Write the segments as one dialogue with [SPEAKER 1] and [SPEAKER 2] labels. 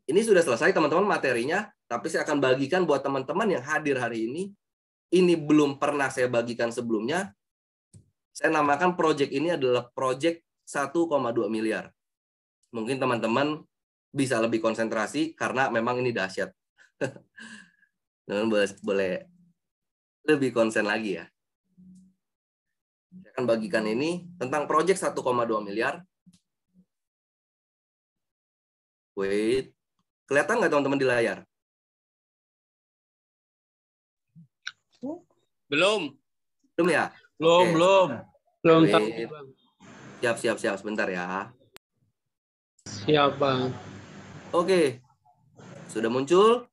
[SPEAKER 1] Ini sudah selesai teman-teman materinya, tapi saya akan bagikan buat teman-teman yang hadir hari ini. Ini belum pernah saya bagikan sebelumnya. Saya namakan project ini adalah project 1,2 miliar. Mungkin teman-teman bisa lebih konsentrasi karena memang ini dahsyat. Teman boleh lebih konsen lagi ya. Saya akan bagikan ini tentang project 1,2 miliar. Wait. Kelihatan nggak teman-teman di layar?
[SPEAKER 2] Belum.
[SPEAKER 1] Belum ya?
[SPEAKER 3] Belum,
[SPEAKER 1] Oke.
[SPEAKER 3] belum. Belum tahu,
[SPEAKER 1] Wait.
[SPEAKER 3] Bang.
[SPEAKER 1] Siap. Sebentar ya.
[SPEAKER 3] Siap, Bang.
[SPEAKER 1] Oke. Sudah muncul?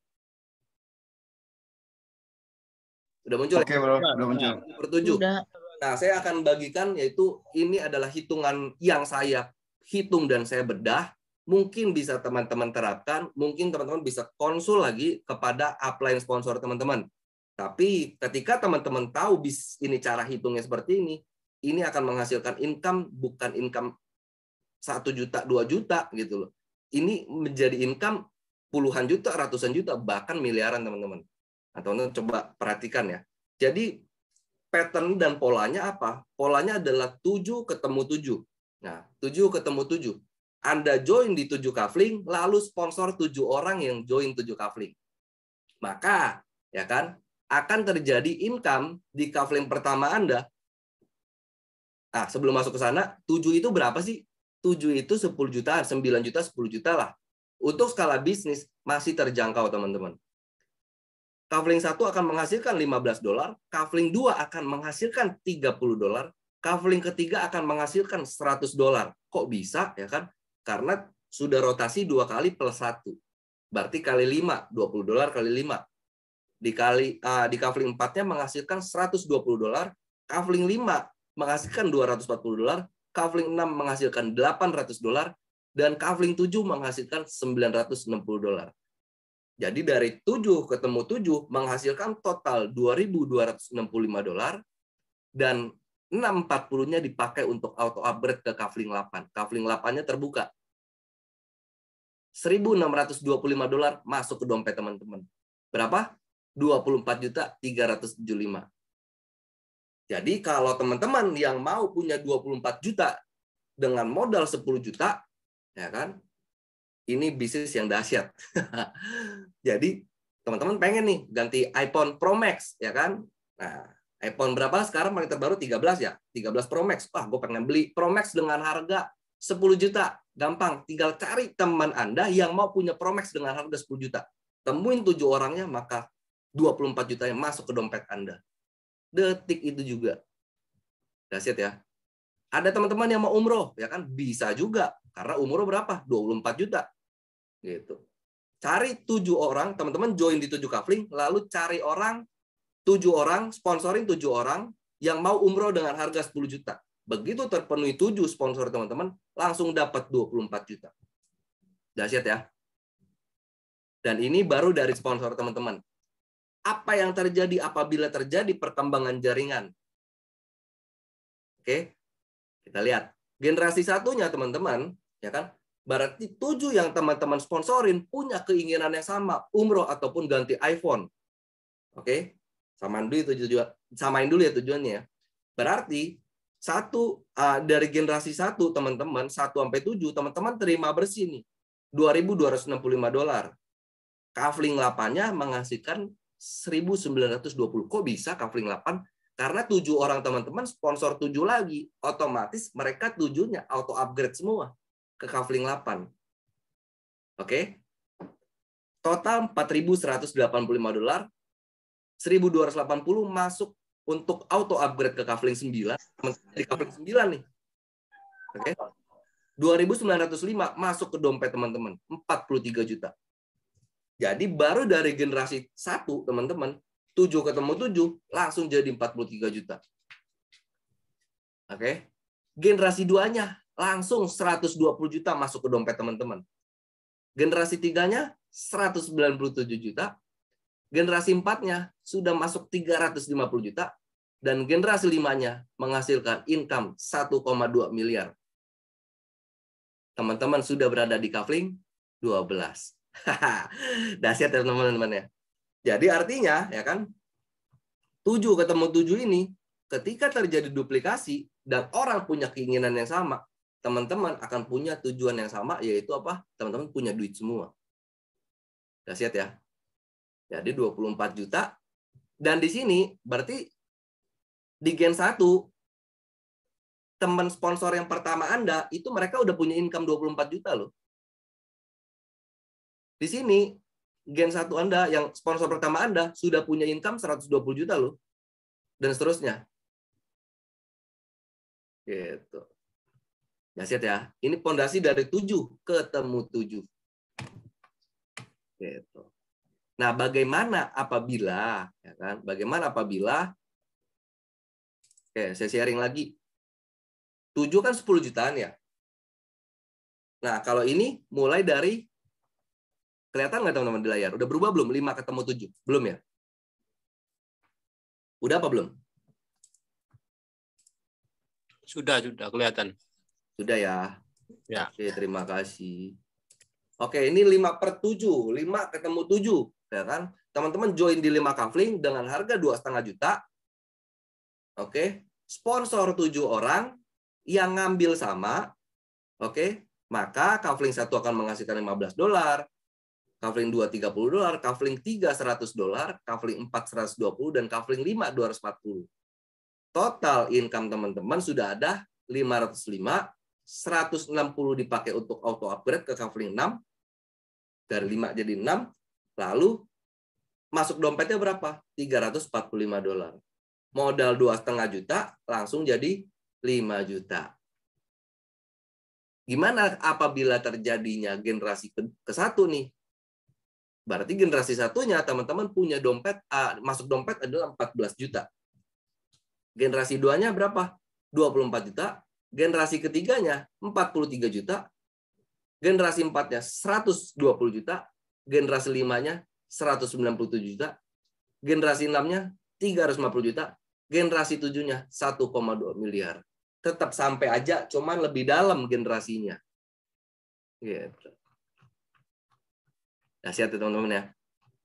[SPEAKER 1] Sudah muncul
[SPEAKER 4] Oke, bro. Udah muncul.
[SPEAKER 1] ya? 7. Nah, saya akan bagikan yaitu ini adalah hitungan yang saya hitung dan saya bedah. Mungkin bisa teman-teman terapkan, mungkin teman-teman bisa konsul lagi kepada upline sponsor teman-teman. Tapi ketika teman-teman tahu ini cara hitungnya seperti ini akan menghasilkan income bukan income 1 juta, 2 juta gitu loh. Ini menjadi income puluhan juta, ratusan juta, bahkan miliaran teman-teman. Nah, teman-teman coba perhatikan ya. Jadi pattern dan polanya apa? Polanya adalah 7 ketemu 7. Nah, 7 ketemu 7. Anda join di 7 kafling, lalu sponsor 7 orang yang join 7 kafling. Maka, ya kan, akan terjadi income di kafling pertama Anda. Nah, sebelum masuk ke sana, 7 itu berapa sih? 7 itu 10 jutaan, 9 juta, 10 juta lah. Untuk skala bisnis, masih terjangkau, teman-teman. Kafling 1 akan menghasilkan $15, kafling 2 akan menghasilkan $30, kafling ketiga akan menghasilkan $100. Kok bisa ya kan? Karena sudah rotasi 2 kali plus 1. Berarti kali 5, $20 kali 5. Di kafling 4-nya menghasilkan $120, kafling 5 menghasilkan $240, kafling 6 menghasilkan $800 dan kafling 7 menghasilkan $960. Jadi dari 7 ketemu 7 menghasilkan total $2.265 dan 640-nya dipakai untuk auto upgrade ke kafling 8. Kafling 8-nya terbuka. $1.625 masuk ke dompet teman-teman. Berapa? 24.375. Jadi kalau teman-teman yang mau punya 24 juta dengan modal 10 juta, ya kan? Ini bisnis yang dahsyat. Jadi teman-teman pengen nih ganti iPhone Pro Max, ya kan? Nah, iPhone berapa sekarang paling terbaru 13 ya? 13 Pro Max. Wah, gue pengen beli Pro Max dengan harga 10 juta. Gampang, tinggal cari teman Anda yang mau punya Pro Max dengan harga 10 juta. Temuin 7 orangnya, maka 24 juta yang masuk ke dompet Anda. Detik itu juga. Dahsyat ya. Ada teman-teman yang mau umroh, ya kan? Bisa juga. Karena umroh berapa? 24 juta. Gitu. Cari 7 orang, teman-teman join di 7 kafling, lalu cari 7 orang, sponsorin 7 orang yang mau umroh dengan harga 10 juta. Begitu terpenuhi 7 sponsor teman-teman, langsung dapat 24 juta. Dahsyat ya. Dan ini baru dari sponsor teman-teman. Apa yang terjadi apabila terjadi perkembangan jaringan? Oke, kita lihat. Generasi satunya teman-teman, ya kan? Berarti 7 yang teman-teman sponsorin punya keinginan yang sama, umroh ataupun ganti iPhone. Oke, samain dulu ya tujuannya. Berarti dari generasi 1 teman-teman 1 sampai 7 teman-teman terima bersih nih $2.265. Kafling 8-nya menghasilkan 1.920. Kok bisa kafling 8? Karena 7 orang teman-teman sponsor 7 lagi, otomatis mereka 7-nya auto upgrade semua ke kafling 8. Oke. Total $4.185. 1.280 masuk untuk auto upgrade ke kafling 9. Di kafling 9 nih. Oke. 2.905 masuk ke dompet teman-teman. 43 juta. Jadi baru dari generasi 1 teman-teman, 7 ketemu 7 langsung jadi 43 juta. Oke. Generasi 2-nya langsung 120 juta masuk ke dompet teman-teman. Generasi 3-nya 197 juta. Generasi 4-nya sudah masuk 350 juta. Dan generasi 5-nya menghasilkan income 1,2 miliar. Teman-teman sudah berada di kafling 12. Dahsyat ya teman-teman ya. Jadi artinya ya kan 7 ketemu 7 ini ketika terjadi duplikasi dan orang punya keinginan yang sama, teman-teman akan punya tujuan yang sama, yaitu apa? Teman-teman punya duit semua. Dahsyat ya. Jadi 24 juta. Dan di sini berarti di Gen 1 teman sponsor yang pertama Anda itu mereka udah punya income 24 juta loh. Di sini Gen 1 Anda yang sponsor pertama Anda sudah punya income 120 juta loh. Dan seterusnya. Gitu. Dahsyat ya. Ini pondasi dari 7 ketemu 7. Gitu. Nah, bagaimana apabila ya kan? Bagaimana apabila saya sharing lagi. 7 kan 10 jutaan ya. Nah, kalau ini mulai dari kelihatan nggak teman-teman di layar? Udah berubah belum? 5 ketemu 7? Belum ya? Udah apa belum?
[SPEAKER 3] Sudah kelihatan.
[SPEAKER 1] Sudah ya.
[SPEAKER 3] Ya.
[SPEAKER 1] Oke, terima kasih. Oke, ini 5/7. 5 ketemu 7. Ya kan? Teman-teman join di 5 kafling dengan harga 2,5 juta. Oke. Sponsor 7 orang yang ngambil sama. Oke. Maka kafling 1 akan menghasilkan $15. Kafling 2 $30, kafling 3 $100, kafling 4 120, dan kafling 5 240. Total income teman-teman sudah ada 505, 160 dipakai untuk auto upgrade ke kafling 6, dari 5 jadi 6, lalu masuk dompetnya berapa? $345. Modal 2,5 juta, langsung jadi 5 juta. Gimana apabila terjadinya generasi ke-1 nih? Berarti generasi satunya teman-teman punya dompet, masuk dompet adalah 14 juta. Generasi 2-nya berapa? 24 juta. Generasi ketiganya 43 juta. Generasi 4-nya 120 juta. Generasi 5-nya 197 juta. Generasi 6-nya 350 juta. Generasi 7-nya 1,2 miliar. Tetap sampai aja, cuman lebih dalam generasinya. Gitu. Dahsyat ya teman-teman ya.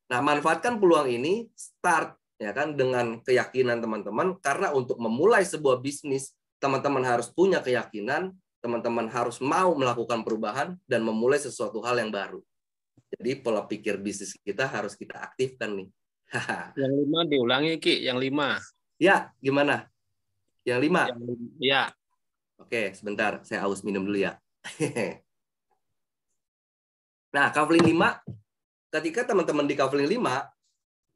[SPEAKER 1] Nah, manfaatkan peluang ini, start ya kan dengan keyakinan teman-teman, karena untuk memulai sebuah bisnis teman-teman harus punya keyakinan, teman-teman harus mau melakukan perubahan dan memulai sesuatu hal yang baru. Jadi pola pikir bisnis kita harus kita aktifkan nih.
[SPEAKER 3] Yang 5 diulangi Ki, yang 5.
[SPEAKER 1] Ya, gimana? Yang 5?
[SPEAKER 3] Ya.
[SPEAKER 1] Oke, sebentar, saya haus minum dulu ya. Nah, kafling 5, ketika teman-teman di kafling 5,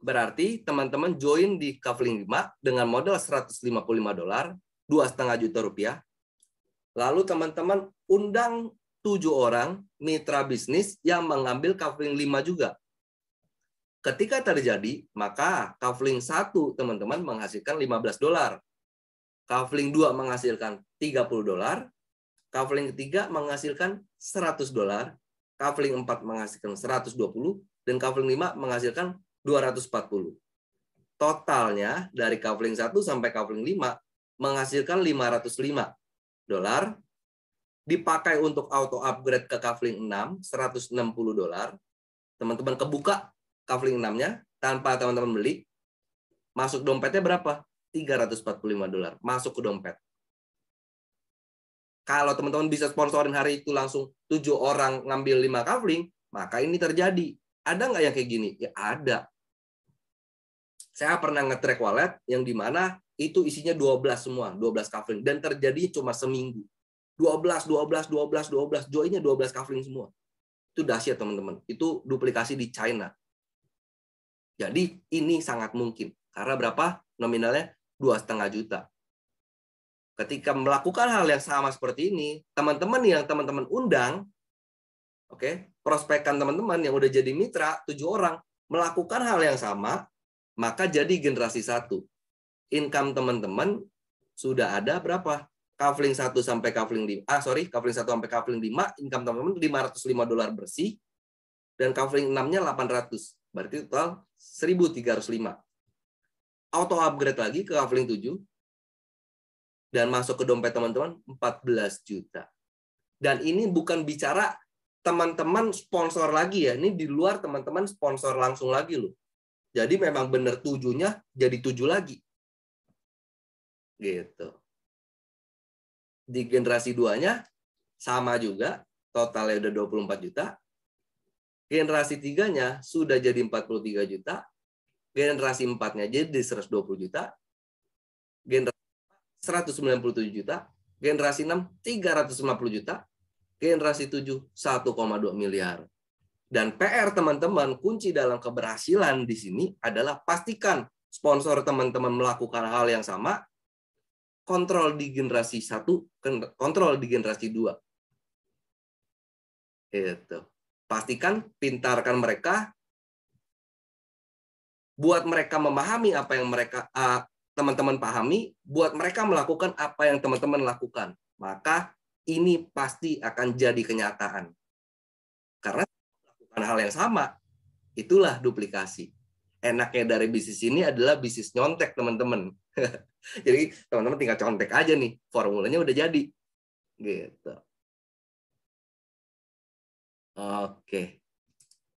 [SPEAKER 1] berarti teman-teman join di kafling 5 dengan modal $155, 2,5 juta rupiah. Lalu teman-teman undang 7 orang mitra bisnis yang mengambil kafling 5 juga. Ketika terjadi, maka kafling 1 teman-teman menghasilkan $15. Kafling 2 menghasilkan $30. Kafling ketiga menghasilkan $100. Kafling 4 menghasilkan 120. Dan kafling 5 menghasilkan 240. Totalnya dari kafling 1 sampai kafling 5 menghasilkan $505. Dipakai untuk auto upgrade ke kafling 6, $160. Teman-teman kebuka kafling 6-nya tanpa teman-teman beli. Masuk dompetnya berapa? $345. Masuk ke dompet. Kalau teman-teman bisa sponsorin hari itu langsung 7 orang ngambil 5 kafling, maka ini terjadi. Ada nggak yang kayak gini? Ya ada. Saya pernah nge-track wallet yang dimana itu isinya 12 semua, 12 kafling. Dan terjadi cuma seminggu. 12, joinnya 12 kafling semua. Itu dahsyat teman-teman. Itu duplikasi di China. Jadi ini sangat mungkin. Karena berapa? Nominalnya 2,5 juta. Ketika melakukan hal yang sama seperti ini, teman-teman yang teman-teman undang, prospekkan teman-teman yang udah jadi mitra, 7 orang, melakukan hal yang sama, maka jadi generasi 1. Income teman-teman sudah ada berapa? Kafling 1 sampai kafling 5, kafling 1 sampai kafling 5, income teman-teman $505 bersih, dan kafling 6-nya 800. Berarti total 1.305. Auto upgrade lagi ke kafling 7, dan masuk ke dompet teman-teman 14 juta. Dan ini bukan bicara teman-teman sponsor lagi ya. Ini di luar teman-teman sponsor langsung lagi loh. Jadi memang benar 7-nya jadi 7 lagi. Gitu. Di generasi 2-nya sama juga, totalnya udah 24 juta. Generasi 3-nya sudah jadi 43 juta. Generasi 4-nya jadi 120 juta. Generasi 197 juta. Generasi 6 350 juta. Generasi 7 1,2 miliar. Dan PR teman-teman, kunci dalam keberhasilan di sini adalah pastikan sponsor teman-teman melakukan hal yang sama, kontrol di generasi 1, kontrol di generasi 2. Itu. Pastikan, pintarkan mereka, buat mereka memahami apa yang mereka teman-teman pahami, buat mereka melakukan apa yang teman-teman lakukan. Maka ini pasti akan jadi kenyataan. Karena melakukan hal yang sama, itulah duplikasi. Enaknya dari bisnis ini adalah bisnis nyontek, teman-teman. Jadi teman-teman tinggal contek aja nih, formulanya udah jadi. Gitu. Oke.